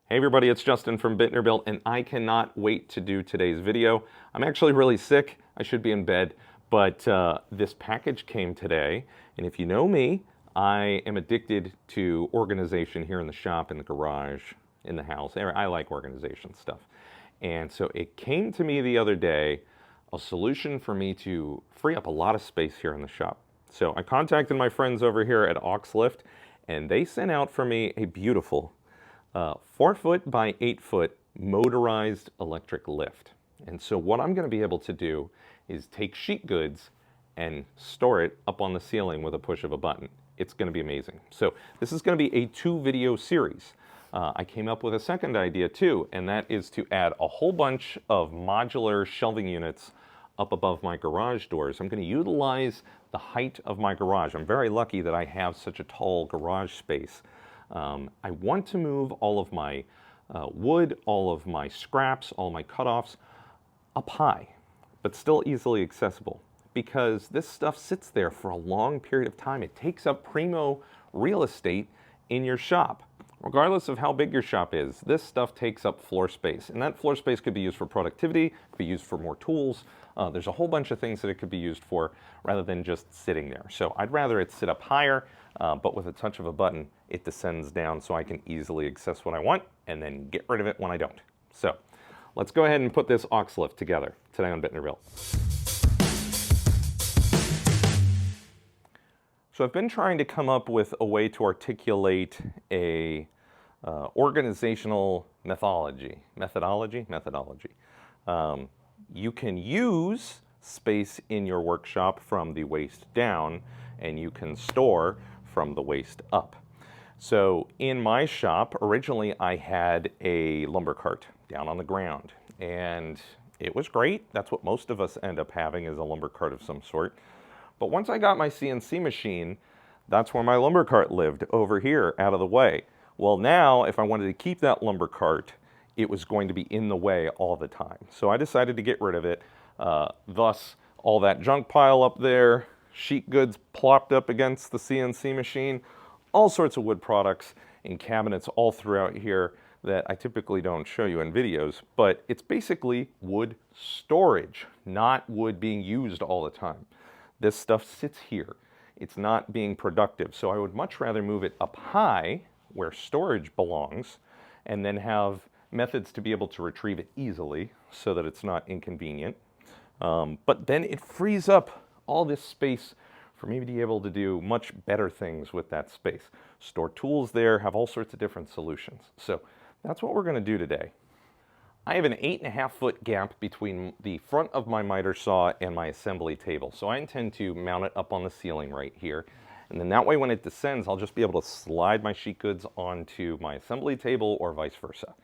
Hey everybody, it's Justin from Bittner Built, and I cannot wait to do today's video. I'm actually really sick. I should be in bed, but this package came today, and if you know me, I am addicted to organization here in the shop, in the garage, in the house. I like organization stuff. And so it came to me the other day, a solution for me to free up a lot of space here in the shop. So I contacted my friends over here at AuxxLift, and they sent out for me a beautiful 4-foot by 8-foot motorized electric lift. And so what I'm going to be able to do is take sheet goods and store it up on the ceiling with a push of a button. It's going to be amazing. So this is going to be a 2-video series. I came up with a second idea too, and that is to add a whole bunch of modular shelving units up above my garage doors. I'm going to utilize the height of my garage. I'm very lucky that I have such a tall garage space. I want to move all of my wood, all of my scraps, all my cutoffs up high, but still easily accessible, because this stuff sits there for a long period of time. It takes up primo real estate in your shop. Regardless of how big your shop is, this stuff takes up floor space, and that floor space could be used for productivity, could be used for more tools. There's a whole bunch of things that it could be used for rather than just sitting there. So I'd rather it sit up higher, but with a touch of a button, it descends down so I can easily access what I want and then get rid of it when I don't. So let's go ahead and put this AuxxLift together today on Bittner Built. So I've been trying to come up with a way to articulate a organizational methodology. You can use space in your workshop from the waist down, and you can store from the waist up. So in my shop, originally I had a lumber cart down on the ground, and it was great. That's what most of us end up having, is a lumber cart of some sort. But once I got my CNC machine, that's where my lumber cart lived, over here, out of the way. Well, now, if I wanted to keep that lumber cart, it was going to be in the way all the time. So I decided to get rid of it. Thus, all that junk pile up there, sheet goods plopped up against the CNC machine, all sorts of wood products and cabinets all throughout here that I typically don't show you in videos, but it's basically wood storage, not wood being used all the time. This stuff sits here. It's not being productive. So I would much rather move it up high where storage belongs, and then have methods to be able to retrieve it easily so that it's not inconvenient. But then it frees up all this space for me to be able to do much better things with that space. Store tools there, have all sorts of different solutions. So that's what we're going to do today. I have an 8.5-foot gap between the front of my miter saw and my assembly table. So I intend to mount it up on the ceiling right here. And then that way when it descends, I'll just be able to slide my sheet goods onto my assembly table or vice versa.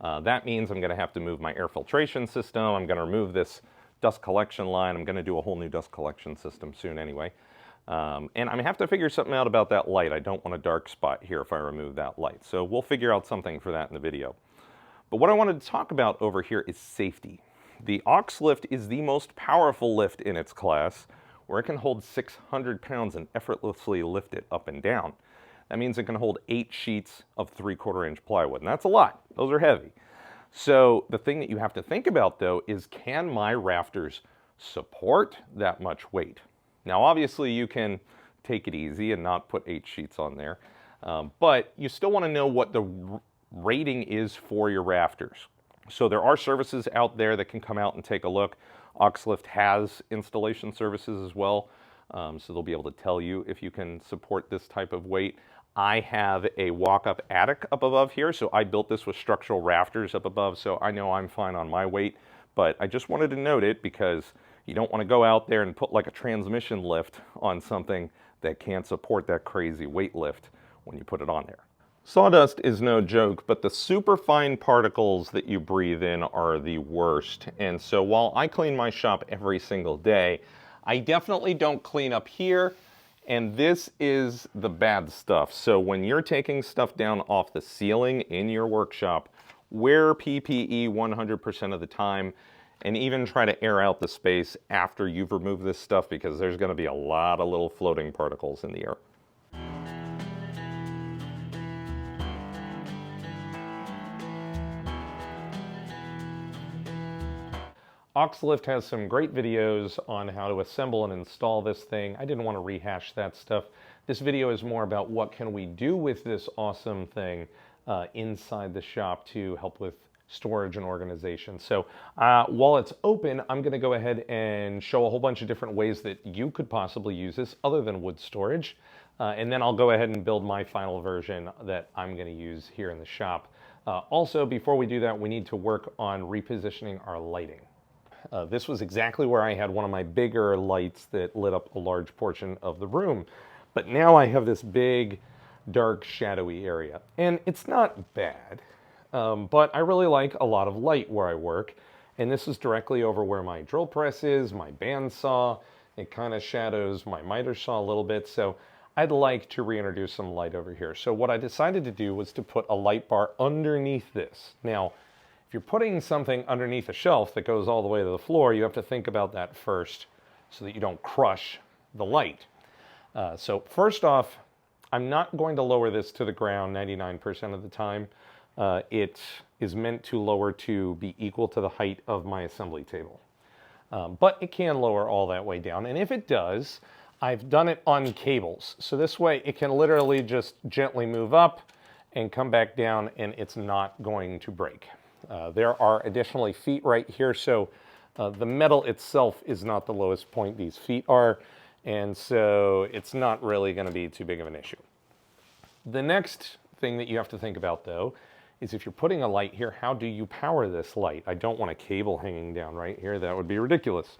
That means I'm going to have to move my air filtration system. I'm going to remove this dust collection line. I'm going to do a whole new dust collection system soon anyway. And I'm going to have to figure something out about that light. I don't want a dark spot here if I remove that light. So we'll figure out something for that in the video. But what I wanted to talk about over here is safety. The AuxxLift is the most powerful lift in its class, where it can hold 600 pounds and effortlessly lift it up and down. That means it can hold 8 sheets of 3/4-inch plywood, and that's a lot. Those are heavy. So the thing that you have to think about, though, is can my rafters support that much weight? Now, obviously, you can take it easy and not put 8 sheets on there, but you still want to know what the rating is for your rafters. So there are services out there that can come out and take a look. AuxxLift has installation services as well, so they'll be able to tell you if you can support this type of weight. I have a walk-up attic up above here, so I built this with structural rafters up above, so I know I'm fine on my weight, but I just wanted to note it because you don't want to go out there and put like a transmission lift on something that can't support that crazy weight lift when you put it on there. Sawdust is no joke, but the superfine particles that you breathe in are the worst. And so while I clean my shop every single day, I definitely don't clean up here, and this is the bad stuff. So when you're taking stuff down off the ceiling in your workshop, wear PPE 100% of the time, and even try to air out the space after you've removed this stuff, because there's going to be a lot of little floating particles in the air. AuxxLift has some great videos on how to assemble and install this thing. I didn't want to rehash that stuff. This video is more about what can we do with this awesome thing inside the shop to help with storage and organization. So while it's open, I'm going to go ahead and show a whole bunch of different ways that you could possibly use this other than wood storage. And then I'll go ahead and build my final version that I'm going to use here in the shop. Also, before we do that, we need to work on repositioning our lighting. This was exactly where I had one of my bigger lights that lit up a large portion of the room. But now I have this big, dark, shadowy area. And it's not bad, but I really like a lot of light where I work. And this is directly over where my drill press is, my bandsaw. It kind of shadows my miter saw a little bit. So I'd like to reintroduce some light over here. So what I decided to do was to put a light bar underneath this. Now, if you're putting something underneath a shelf that goes all the way to the floor, you have to think about that first so that you don't crush the light. So first off, I'm not going to lower this to the ground 99% of the time. It is meant to lower to be equal to the height of my assembly table. But it can lower all that way down. And if it does, I've done it on cables. So this way it can literally just gently move up and come back down and it's not going to break. There are additionally feet right here. So the metal itself is not the lowest point. These feet are. And so it's not really going to be too big of an issue. The next thing that you have to think about though is if you're putting a light here, how do you power this light? I don't want a cable hanging down right here. That would be ridiculous.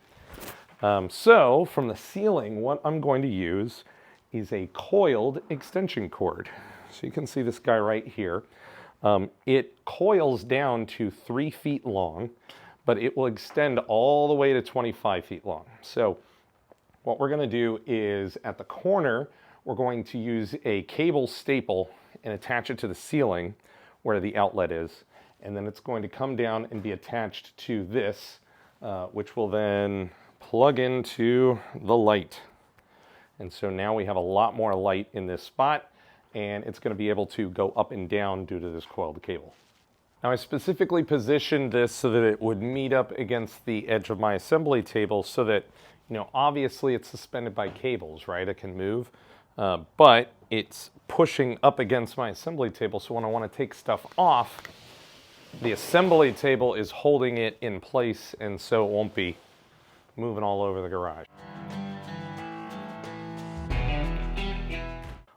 So from the ceiling, what I'm going to use is a coiled extension cord. So you can see this guy right here. It coils down to 3 feet long, but it will extend all the way to 25 feet long. So what we're going to do is at the corner, we're going to use a cable staple and attach it to the ceiling where the outlet is. And then it's going to come down and be attached to this, which will then plug into the light. And so now we have a lot more light in this spot, and it's going to be able to go up and down due to this coiled cable. Now I specifically positioned this so that it would meet up against the edge of my assembly table so that, you know, obviously it's suspended by cables, right? It can move, but it's pushing up against my assembly table. So when I want to take stuff off, the assembly table is holding it in place, and so it won't be moving all over the garage.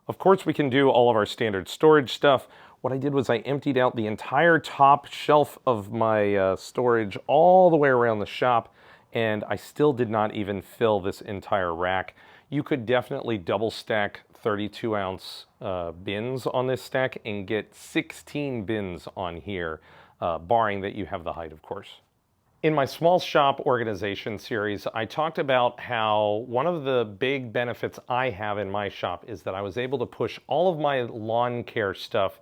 Of course, we can do all of our standard storage stuff. What I did was I emptied out the entire top shelf of my storage all the way around the shop, and I still did not even fill this entire rack. You could definitely double stack 32-ounce bins on this stack and get 16 bins on here, barring that you have the height, of course. In my small shop organization series, I talked about how one of the big benefits I have in my shop is that I was able to push all of my lawn care stuff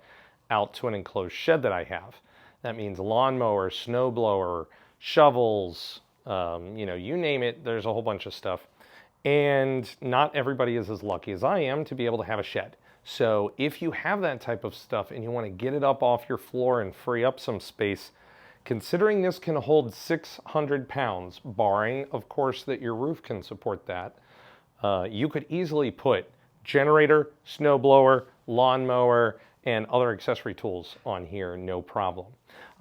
out to an enclosed shed that I have. That means lawnmower, snow blower, shovels, you know, you name it, there's a whole bunch of stuff. And not everybody is as lucky as I am to be able to have a shed. So if you have that type of stuff and you want to get it up off your floor and free up some space, considering this can hold 600 pounds, barring, of course, that your roof can support that, you could easily put generator, snowblower, lawnmower, and other accessory tools on here, no problem.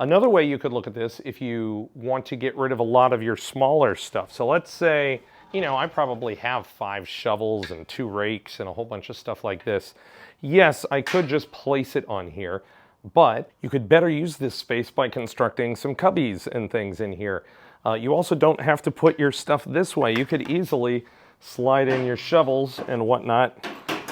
Another way you could look at this if you want to get rid of a lot of your smaller stuff. So let's say, you know, I probably have 5 shovels and 2 rakes and a whole bunch of stuff like this. Yes, I could just place it on here, but you could better use this space by constructing some cubbies and things in here. You also don't have to put your stuff this way. You could easily slide in your shovels and whatnot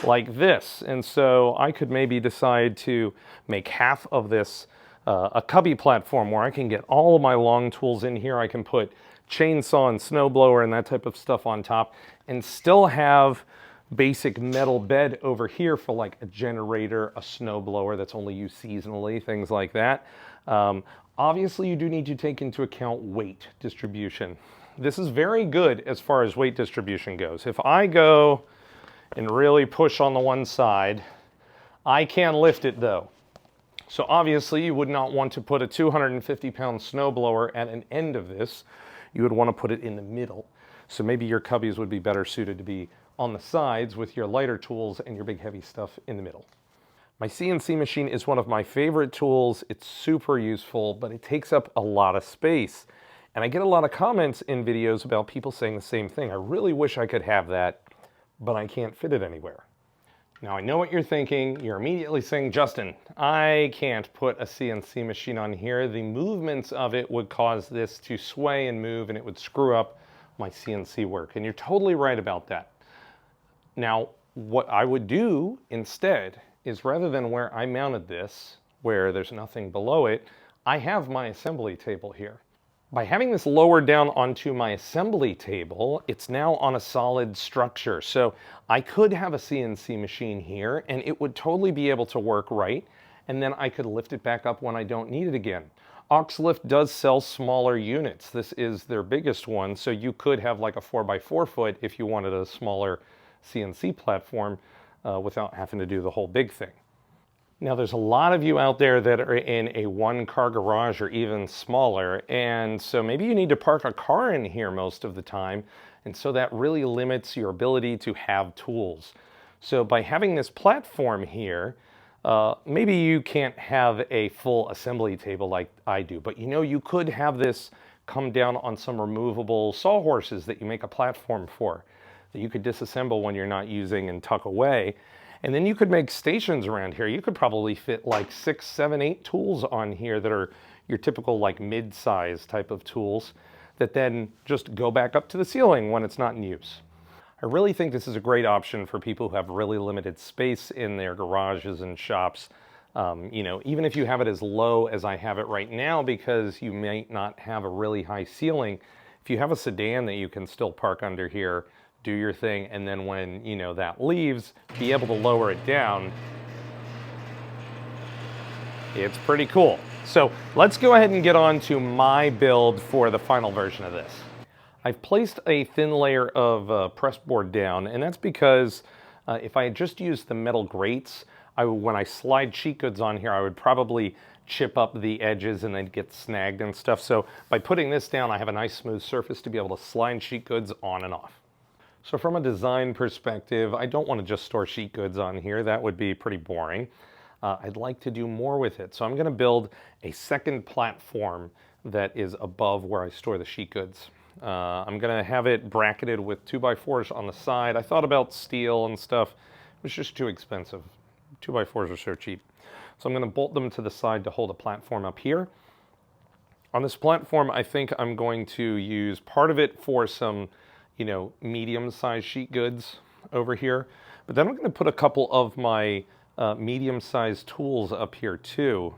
like this. And so I could maybe decide to make half of this a cubby platform where I can get all of my long tools in here. I can put chainsaw and snowblower and that type of stuff on top and still have basic metal bed over here for like a generator, a snowblower that's only used seasonally, things like that. Obviously, you do need to take into account weight distribution. This is very good as far as weight distribution goes. If I go and really push on the one side, I can lift it though. So obviously you would not want to put a 250-pound snowblower at an end of this. you would want to put it in the middle. So maybe your cubbies would be better suited to be on the sides with your lighter tools and your big heavy stuff in the middle. My CNC machine is one of my favorite tools. It's super useful, but it takes up a lot of space. And I get a lot of comments in videos about people saying the same thing. I really wish I could have that, but I can't fit it anywhere. Now I know what you're thinking. You're immediately saying, Justin, I can't put a CNC machine on here. The movements of it would cause this to sway and move, and it would screw up my CNC work. And you're totally right about that. Now, what I would do instead is, rather than where I mounted this, where there's nothing below it, I have my assembly table here. By having this lowered down onto my assembly table, it's now on a solid structure. So I could have a CNC machine here and it would totally be able to work right, and then I could lift it back up when I don't need it again. AuxxLift does sell smaller units. This is their biggest one, so you could have like a 4x4 foot if you wanted a smaller CNC platform without having to do the whole big thing. Now, there's a lot of you out there that are in a one-car garage or even smaller, and so maybe you need to park a car in here most of the time, and so that really limits your ability to have tools. So by having this platform here, maybe you can't have a full assembly table like I do, but you know, you could have this come down on some removable sawhorses that you make a platform for, that you could disassemble when you're not using and tuck away. And then you could make stations around here. You could probably fit like 6, 7, 8 tools on here that are your typical like mid-size type of tools that then just go back up to the ceiling when it's not in use. I really think this is a great option for people who have really limited space in their garages and shops. You know, even if you have it as low as I have it right now, because you might not have a really high ceiling, if you have a sedan that you can still park under here, do your thing, and then when, you know, that leaves, be able to lower it down. It's pretty cool. So let's go ahead and get on to my build for the final version of this. I've placed a thin layer of pressboard down, and that's because if I had just used the metal grates, when I slide sheet goods on here, I would probably chip up the edges and they'd get snagged and stuff. So by putting this down, I have a nice smooth surface to be able to slide sheet goods on and off. So from a design perspective, I don't want to just store sheet goods on here. That would be pretty boring. I'd like to do more with it. So I'm going to build a second platform that is above where I store the sheet goods. I'm going to have it bracketed with 2x4s on the side. I thought about steel and stuff. It was just too expensive. 2x4s are so cheap. So I'm going to bolt them to the side to hold a platform up here. On this platform, I think I'm going to use part of it for some, you know, medium-sized sheet goods over here. But then I'm going to put a couple of my medium-sized tools up here too.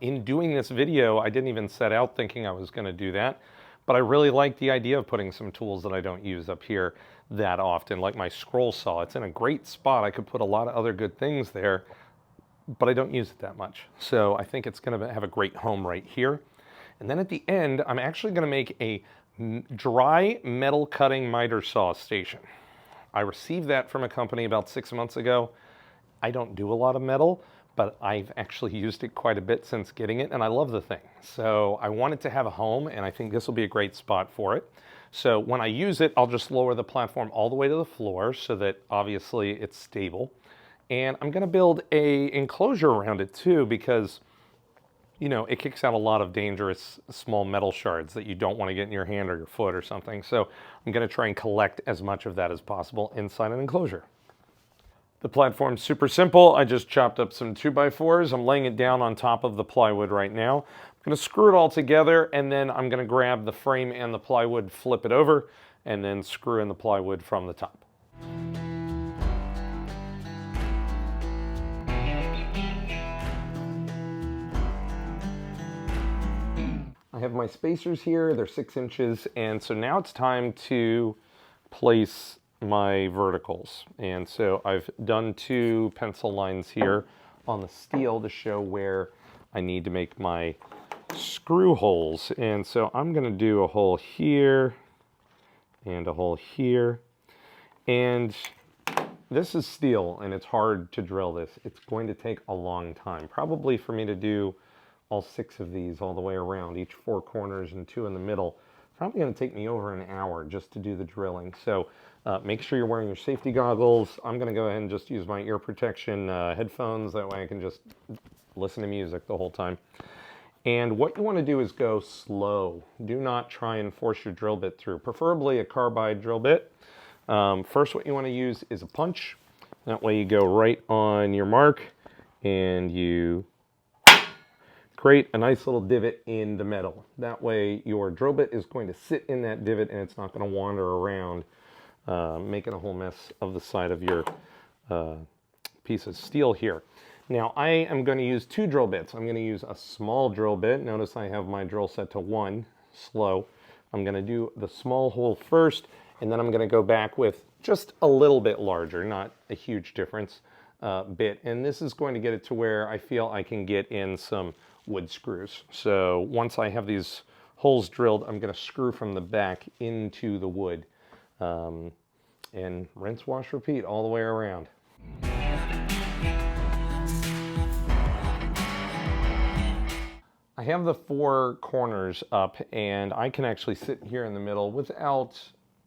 In doing this video, I didn't even set out thinking I was going to do that. But I really like the idea of putting some tools that I don't use up here that often, like my scroll saw. It's in a great spot. I could put a lot of other good things there, but I don't use it that much. So I think it's going to have a great home right here. And then at the end, I'm actually going to make a dry metal cutting miter saw station. I received that from a company about 6 months ago. I don't do a lot of metal, but I've actually used it quite a bit since getting it, and I love the thing. So I want it to have a home, and I think this will be a great spot for it. So when I use it, I'll just lower the platform all the way to the floor so that obviously it's stable. And I'm going to build an enclosure around it too, because, you know, it kicks out a lot of dangerous small metal shards that you don't want to get in your hand or your foot or something. So I'm going to try and collect as much of that as possible inside an enclosure. The platform's super simple. I just chopped up some 2x4s. I'm laying it down on top of the plywood right now. I'm going to screw it all together, and then I'm going to grab the frame and the plywood, flip it over, and then screw in the plywood from the top. I have my spacers here. They're 6 inches, and so now it's time to place my verticals. And so I've done 2 pencil lines here on the steel to show where I need to make my screw holes. And so I'm going to do a hole here and a hole here. And this is steel, and it's hard to drill this. It's going to take a long time, probably for me to do all 6 of these all the way around, each 4 corners and 2 in the middle. probably going to take me over an hour just to do the drilling. So make sure you're wearing your safety goggles. I'm going to go ahead and just use my ear protection headphones. That way I can just listen to music the whole time. And what you want to do is go slow. Do not try and force your drill bit through, preferably a carbide drill bit. First, what you want to use is a punch. That way you go right on your mark and you create a nice little divot in the metal. That way your drill bit is going to sit in that divot and it's not going to wander around, making a whole mess of the side of your piece of steel here. Now I am going to use 2 drill bits. I'm going to use a small drill bit. Notice I have my drill set to 1, slow. I'm going to do the small hole first, and then I'm going to go back with just a little bit larger, not a huge difference, bit. And this is going to get it to where I feel I can get in some wood screws. So once I have these holes drilled, I'm going to screw from the back into the wood. And rinse, wash, repeat all the way around. I have the 4 corners up, and I can actually sit here in the middle without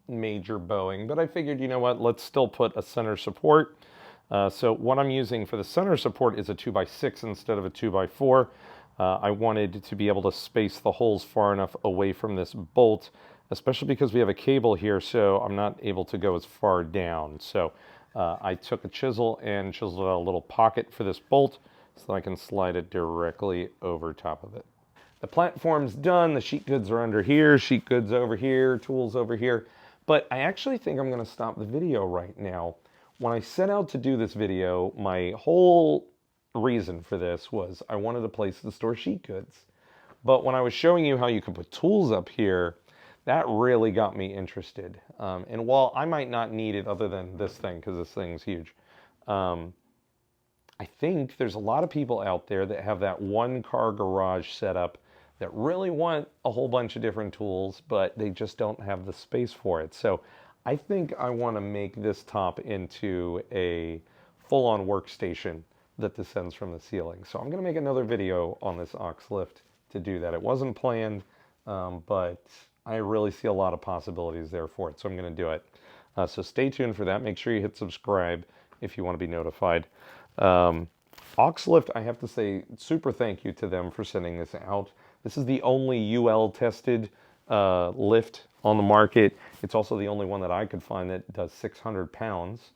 major bowing, but I figured, you know what, let's still put a center support. So what I'm using for the center support is a 2x6 instead of a 2x4. I wanted to be able to space the holes far enough away from this bolt, especially because we have a cable here, so I'm not able to go as far down. So I took a chisel and chiseled out a little pocket for this bolt, so I can slide it directly over top of it. The platform's done, the sheet goods are under here, sheet goods over here, tools over here, but I actually think I'm going to stop the video right now. When I set out to do this video, my whole reason for this was I wanted a place to store sheet goods. But when I was showing you how you can put tools up here, that really got me interested. And while I might not need it other than this thing, because this thing's huge, I think there's a lot of people out there that have that one-car garage setup that really want a whole bunch of different tools, but they just don't have the space for it. So I think I want to make this top into a full-on workstation that descends from the ceiling. So I'm going to make another video on this AuxxLift to do that. It wasn't planned, but I really see a lot of possibilities there for it, so I'm going to do it. So stay tuned for that. Make sure you hit subscribe if you want to be notified. AuxxLift, I have to say, super thank you to them for sending this out. This is the only UL tested lift on the market. It's also the only one that I could find that does 600 pounds.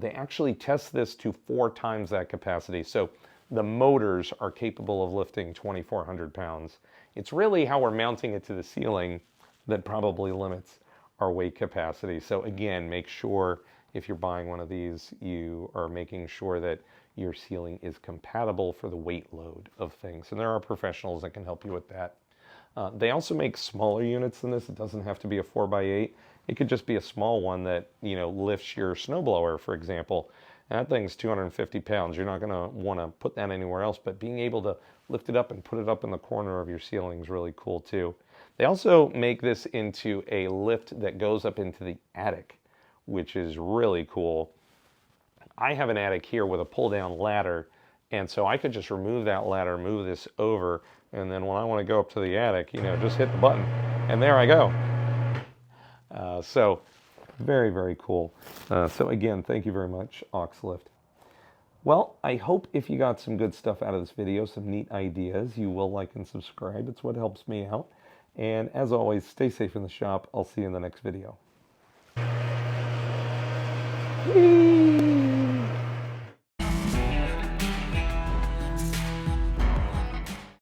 They actually test this to 4 times that capacity. So the motors are capable of lifting 2,400 pounds. It's really how we're mounting it to the ceiling that probably limits our weight capacity. So again, make sure if you're buying one of these, you are making sure that your ceiling is compatible for the weight load of things. And there are professionals that can help you with that. They also make smaller units than this. It doesn't have to be a 4x8. It could just be a small one that, you know, lifts your snowblower, for example. And that thing's 250 pounds. You're not going to want to put that anywhere else, but being able to lift it up and put it up in the corner of your ceiling is really cool too. They also make this into a lift that goes up into the attic, which is really cool. I have an attic here with a pull-down ladder, and so I could just remove that ladder, move this over, and then when I want to go up to the attic, you know, just hit the button, and there I go. So very, very cool. So again, thank you very much, AuxxLift. Well, I hope if you got some good stuff out of this video, some neat ideas, you will like and subscribe. It's what helps me out. And as always, stay safe in the shop. I'll see you in the next video. Whee!